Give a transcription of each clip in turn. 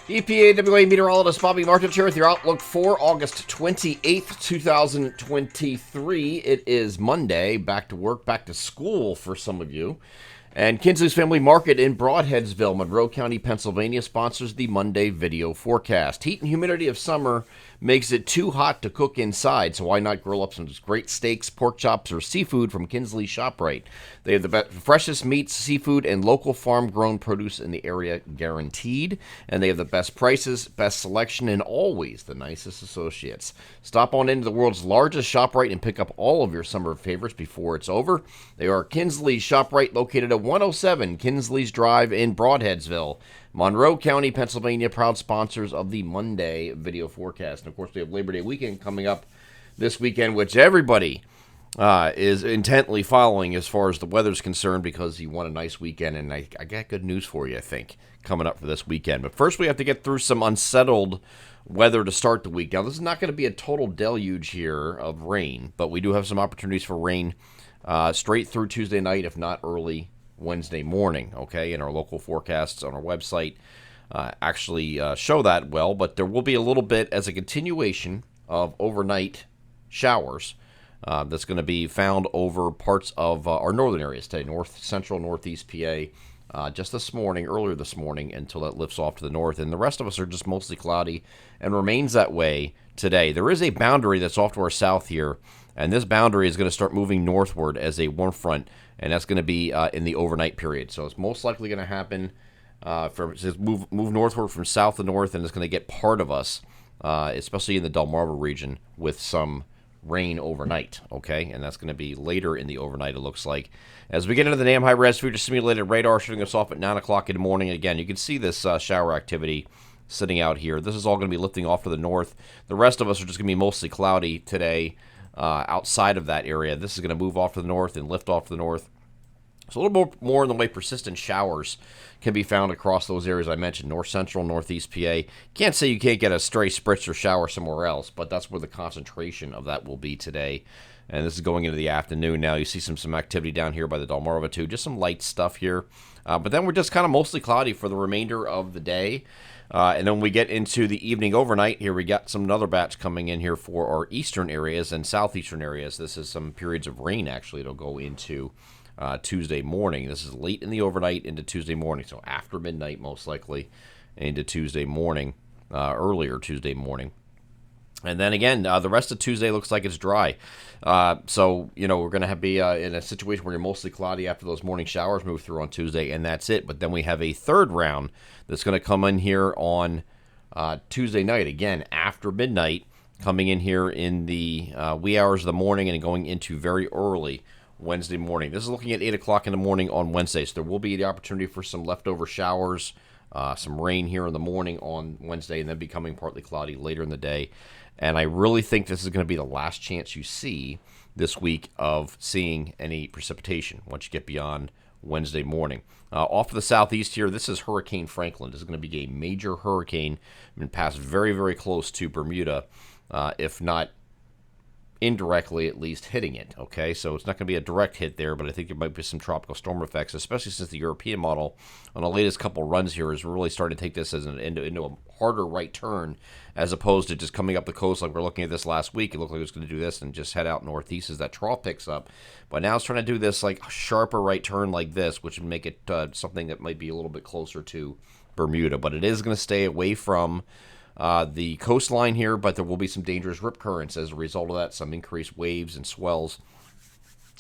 EPAWA meteorologist Bobby Martin here with your outlook for August 28th, 2023. It is Monday, back to work, back to school for some of you. And Kinsley's Family Market in Broadheadsville, Monroe County, Pennsylvania sponsors the Monday video forecast. Heat and humidity of summer makes it too hot to cook inside, so why not grill up some great steaks, pork chops, or seafood from Kinsley's ShopRite? They have the freshest meats, seafood, and local farm-grown produce in the area guaranteed, and they have the best prices, best selection, and always the nicest associates. Stop on into the world's largest ShopRite and pick up all of your summer favorites before it's over. They are Kinsley's ShopRite, located at 107 Kinsley's Drive in Broadheadsville. Monroe County, Pennsylvania, proud sponsors of the Monday video forecast. And of course, we have Labor Day weekend coming up this weekend, which everybody is intently following as far as the weather's concerned, because you want a nice weekend. And I got good news for you, I think, coming up for this weekend. But first, we have to get through some unsettled weather to start the week. Now, this is not going to be a total deluge here of rain, but we do have some opportunities for rain straight through Tuesday night, if not early Wednesday morning, okay? And our local forecasts on our website actually show that well, but there will be a little bit as a continuation of overnight showers that's going to be found over parts of our northern areas today, north, central, northeast PA, just this morning, earlier this morning, until that lifts off to the north. And the rest of us are just mostly cloudy and remains that way today. There is a boundary that's off to our south here, and this boundary is going to start moving northward as a warm front, and that's going to be in the overnight period. So it's most likely going to happen move northward from south to north, and it's going to get part of us, especially in the Delmarva region, with some rain overnight, okay? And that's going to be later in the overnight, it looks like. As we get into the NAM high-res future simulated radar showing us off at 9 o'clock in the morning, again, you can see this shower activity sitting out here. This is all going to be lifting off to the north. The rest of us are just going to be mostly cloudy today. Outside of that area, this is going to move off to the north and lift off to the north. So a little more in the way persistent showers can be found across those areas I mentioned, north central, northeast PA. Can't say you can't get a stray spritz or shower somewhere else, but that's where the concentration of that will be today. And this is going into the afternoon now. You see some activity down here by the Delmarva too, just some light stuff here. But then we're just kind of mostly cloudy for the remainder of the day. And then we get into the evening overnight. Here we got another batch coming in here for our eastern areas and southeastern areas. This is some periods of rain, actually, it'll go into Tuesday morning. This is late in the overnight into Tuesday morning, so after midnight most likely into Tuesday morning, earlier Tuesday morning. And then again, the rest of Tuesday looks like it's dry. So, we're going to be in a situation where you're mostly cloudy after those morning showers move through on Tuesday, and that's it. But then we have a third round that's going to come in here on Tuesday night, again, after midnight, coming in here in the wee hours of the morning and going into very early Wednesday morning. This is looking at 8 o'clock in the morning on Wednesday, so there will be the opportunity for some leftover showers, some rain here in the morning on Wednesday, and then becoming partly cloudy later in the day. And I really think this is going to be the last chance you see this week of seeing any precipitation once you get beyond Wednesday morning. Off to the southeast here, this is Hurricane Franklin. This is going to be a major hurricane and pass very, very close to Bermuda, if not indirectly at least hitting it, okay? So it's not going to be a direct hit there, but I think there might be some tropical storm effects, especially since the European model on the latest couple runs here is really starting to take this as into a harder right turn, as opposed to just coming up the coast like we're looking at this last week. It looked like it was going to do this and just head out northeast as that trough picks up. But now it's trying to do this like sharper right turn like this, which would make it something that might be a little bit closer to Bermuda. But it is going to stay away from the coastline here, but there will be some dangerous rip currents as a result of that, some increased waves and swells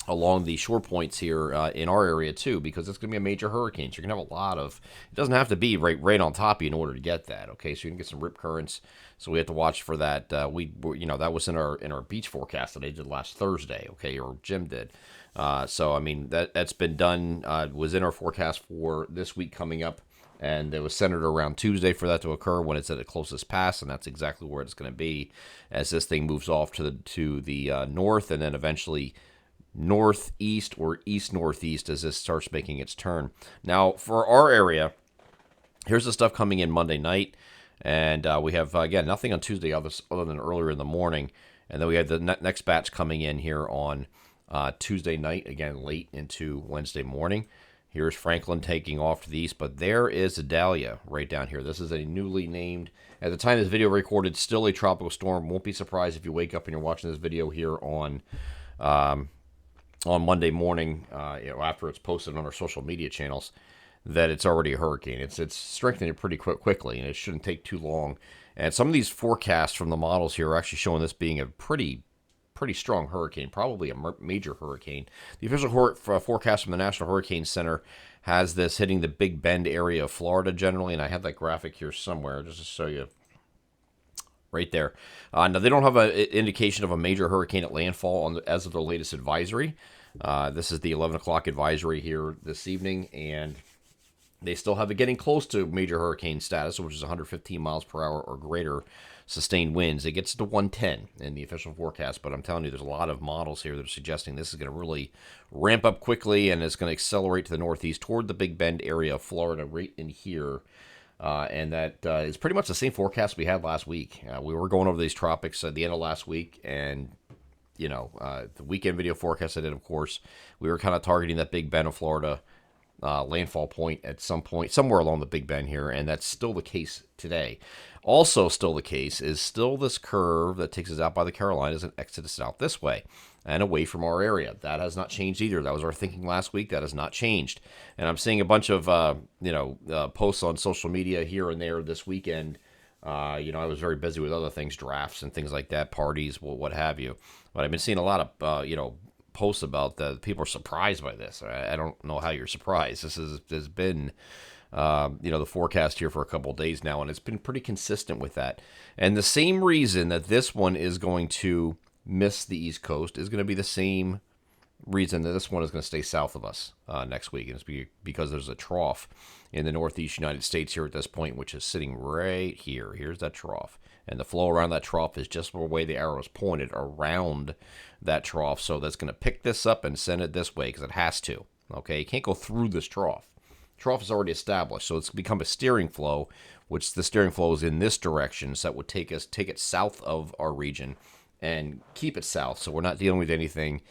along the shore points here in our area too, because it's going to be a major hurricane. So you're going to have a lot of, it doesn't have to be right on top of you in order to get that, okay? So you can get some rip currents, so we have to watch for that. That was in our beach forecast that I did last Thursday, okay, or Jim did. So, I mean, that's been done, was in our forecast for this week coming up. And it was centered around Tuesday for that to occur when it's at the closest pass, and that's exactly where it's going to be as this thing moves off to the north, and then eventually northeast or east-northeast as this starts making its turn. Now, for our area, here's the stuff coming in Monday night, and we have, again, nothing on Tuesday other than earlier in the morning, and then we have the next batch coming in here on Tuesday night, again, late into Wednesday morning. Here's Franklin taking off to the east, but there is Idalia right down here. This is a newly named, at the time this video recorded, still a tropical storm. Won't be surprised if you wake up and you're watching this video here on Monday morning, after it's posted on our social media channels, that it's already a hurricane. It's strengthening pretty quickly, and it shouldn't take too long. And some of these forecasts from the models here are actually showing this being a pretty strong hurricane, probably a major hurricane. The official forecast from the National Hurricane Center has this hitting the Big Bend area of Florida generally, and I have that graphic here somewhere just to show you. Right there. Now, they don't have an indication of a major hurricane at landfall as of the latest advisory. This is the 11 o'clock advisory here this evening, and they still have it getting close to major hurricane status, which is 115 miles per hour or greater sustained winds. It gets to 110 in the official forecast, but I'm telling you, there's a lot of models here that are suggesting this is going to really ramp up quickly, and it's going to accelerate to the northeast toward the Big Bend area of Florida right in here. And that is pretty much the same forecast we had last week. We were going over these tropics at the end of last week, and the weekend video forecast I did, of course, we were kind of targeting that Big Bend of Florida landfall point at some point, somewhere along the Big Bend here, and that's still the case today. Also still the case is still this curve that takes us out by the Carolinas and exits out this way and away from our area. That has not changed either. That was our thinking last week. That has not changed. And I'm seeing a bunch of posts on social media here and there this weekend. I was very busy with other things, drafts and things like that, parties, what have you. But I've been seeing a lot of posts about that. People are surprised by this. I don't know how you're surprised. This has been the forecast here for a couple of days now, and it's been pretty consistent with that. And the same reason that this one is going to miss the East Coast is going to be the same reason that this one is going to stay south of us next week. And it's because there's a trough in the northeast United States here at this point, which is sitting right here. Here's that trough. And the flow around that trough is just the way the arrow is pointed around that trough. So that's going to pick this up and send it this way because it has to. Okay, you can't go through this trough. Trough is already established, so it's become a steering flow, which the steering flow is in this direction, so that would take it south of our region and keep it south, so we're not dealing with anything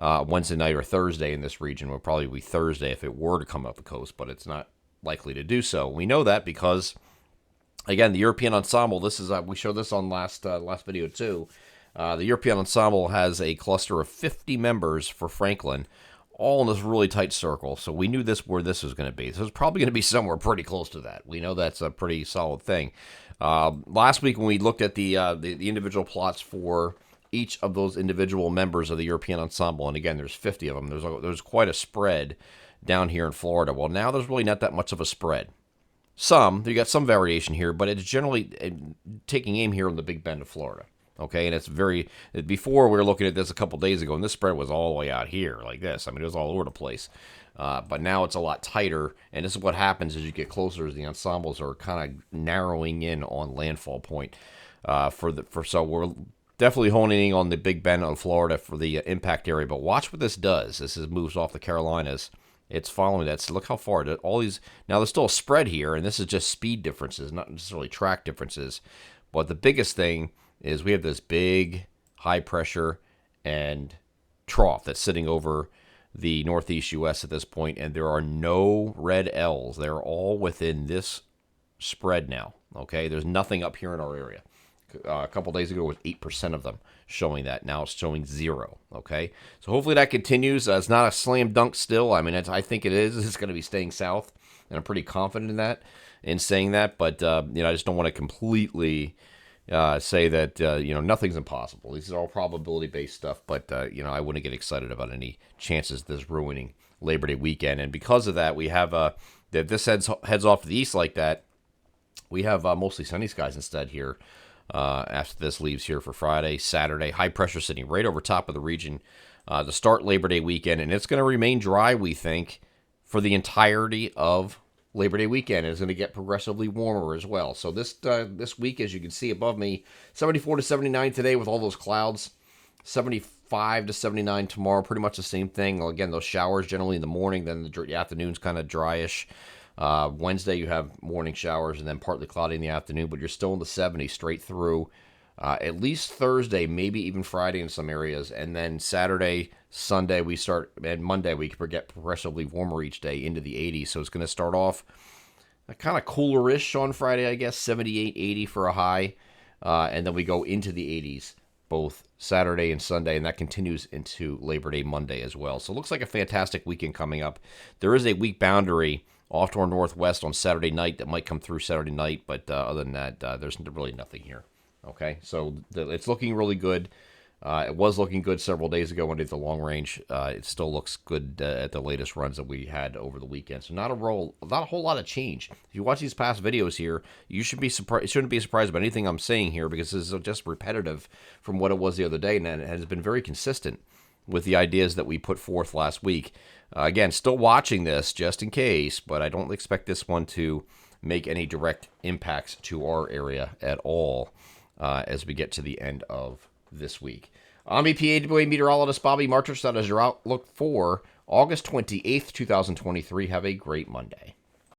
Wednesday night or Thursday in this region. It would probably be Thursday if it were to come up the coast, but it's not likely to do so. We know that because, again, the European Ensemble, this is we showed this on last video too. The European Ensemble has a cluster of 50 members for Franklin, all in this really tight circle. So we knew where this was going to be. So it's probably going to be somewhere pretty close to that. We know that's a pretty solid thing. Last week when we looked at the individual plots for each of those individual members of the European Ensemble, and again, there's 50 of them. There's quite a spread down here in Florida. Well, now there's really not that much of a spread. You got some variation here, but it's generally taking aim here on the Big Bend of Florida. Okay, and it's before we were looking at this a couple days ago, and this spread was all the way out here like this. I mean, it was all over the place. But now it's a lot tighter, and this is what happens as you get closer, as the ensembles are kind of narrowing in on landfall point. So we're definitely honing in on the Big Bend of Florida for the impact area. But watch what this does. Moves off the Carolinas. It's following that. So look how far all these. Now there's still a spread here, and this is just speed differences, not necessarily track differences. But the biggest thing is we have this big high pressure and trough that's sitting over the northeast U.S. at this point, and there are no red L's. They're all within this spread now. Okay, there's nothing up here in our area. A couple days ago, it was 8% of them showing that. Now it's showing 0. Okay, so hopefully that continues. It's not a slam dunk still. I mean, I think it is. It's going to be staying south, and I'm pretty confident in saying that. But I just don't want to completely say that nothing's impossible. These are all probability-based stuff, but I wouldn't get excited about any chances of this ruining Labor Day weekend. And because of that, we have that this heads off to the east like that. We have mostly sunny skies instead here after this leaves here for Friday, Saturday. High pressure sitting right over top of the region to start Labor Day weekend, and it's going to remain dry, we think, for the entirety of Labor Day weekend. Is going to get progressively warmer as well. So this week, as you can see above me, 74 to 79 today with all those clouds, 75 to 79 tomorrow, pretty much the same thing. Again, those showers generally in the morning, then the afternoon's kind of dryish. Wednesday you have morning showers and then partly cloudy in the afternoon, but you're still in the 70s straight through At least Thursday, maybe even Friday in some areas, and then Saturday, Sunday we start, and Monday we get progressively warmer each day into the 80s. So it's going to start off kind of coolerish on Friday, I guess, 78, 80 for a high, and then we go into the 80s both Saturday and Sunday, and that continues into Labor Day Monday as well. So it looks like a fantastic weekend coming up. There is a weak boundary off to our northwest on Saturday night that might come through Saturday night, but other than that, there's really nothing here. Okay, so it's looking really good. It was looking good several days ago when we did the long range. It still looks good at the latest runs that we had over the weekend. So not a whole lot of change. If you watch these past videos here, you shouldn't be surprised by anything I'm saying here, because this is just repetitive from what it was the other day, and it has been very consistent with the ideas that we put forth last week. Again, still watching this just in case, but I don't expect this one to make any direct impacts to our area at all as we get to the end of this week. I'm EPA meteorologist Bobby Martich. That is your outlook for August 28th, 2023. Have a great Monday.